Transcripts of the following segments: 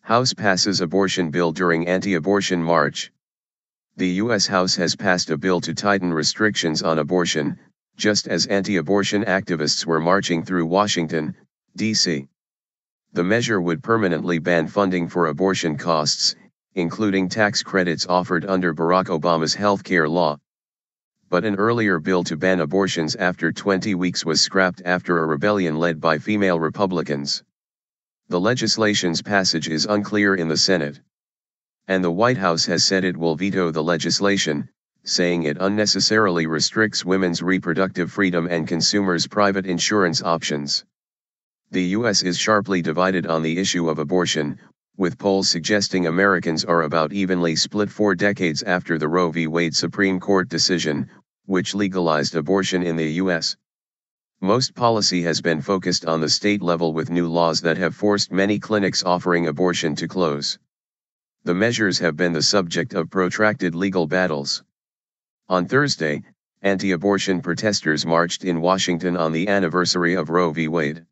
House passes abortion bill during anti-abortion march. The U.S. House has passed a bill to tighten restrictions on abortion, just as anti-abortion activists were marching through Washington, D.C. The measure would permanently ban funding for abortion costs, including tax credits offered under Barack Obama's health care law. But an earlier bill to ban abortions after 20 weeks was scrapped after a rebellion led by female Republicans. The legislation's passage is unclear in the Senate. And the White House has said it will veto the legislation, saying it unnecessarily restricts women's reproductive freedom and consumers' private insurance options. The U.S. is sharply divided on the issue of abortion, with polls suggesting Americans are about evenly split 4 decades after the Roe v. Wade Supreme Court decision, which legalized abortion in the U.S. Most policy has been focused on the state level, with new laws that have forced many clinics offering abortion to close. The measures have been the subject of protracted legal battles. On Thursday, anti-abortion protesters marched in Washington on the anniversary of Roe v. Wade.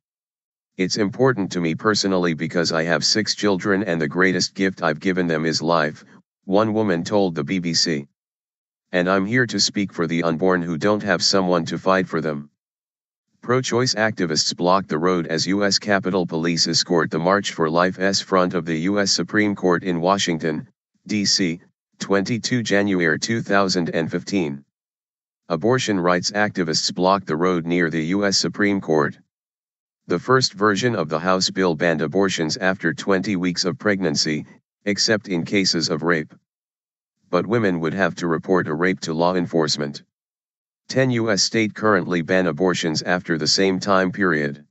"It's important to me personally because I have 6 children and the greatest gift I've given them is life," one woman told the BBC. "And I'm here to speak for the unborn who don't have someone to fight for them." Pro-choice activists blocked the road as U.S. Capitol Police escort the March for Life's front of the U.S. Supreme Court in Washington, D.C., 22 January 2015. Abortion rights activists blocked the road near the U.S. Supreme Court. The first version of the House bill banned abortions after 20 weeks of pregnancy, except in cases of rape. But women would have to report a rape to law enforcement. 10 U.S. states currently ban abortions after the same time period.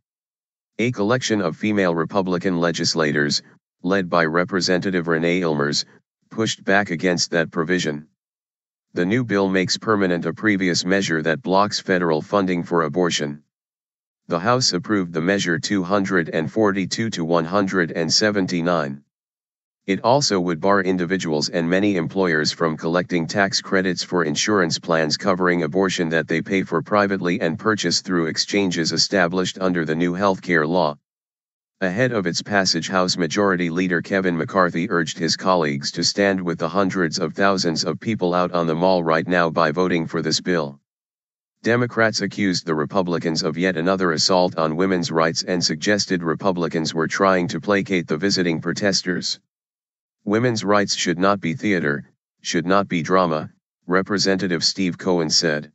A collection of female Republican legislators, led by Representative Renee Ilmers, pushed back against that provision. The new bill makes permanent a previous measure that blocks federal funding for abortion. The House approved the measure 242 to 179. It also would bar individuals and many employers from collecting tax credits for insurance plans covering abortion that they pay for privately and purchase through exchanges established under the new healthcare law. Ahead of its passage, House Majority Leader Kevin McCarthy urged his colleagues to stand with the hundreds of thousands of people out on the mall right now by voting for this bill. Democrats accused the Republicans of yet another assault on women's rights and suggested Republicans were trying to placate the visiting protesters. "Women's rights should not be theater, should not be drama," Representative Steve Cohen said.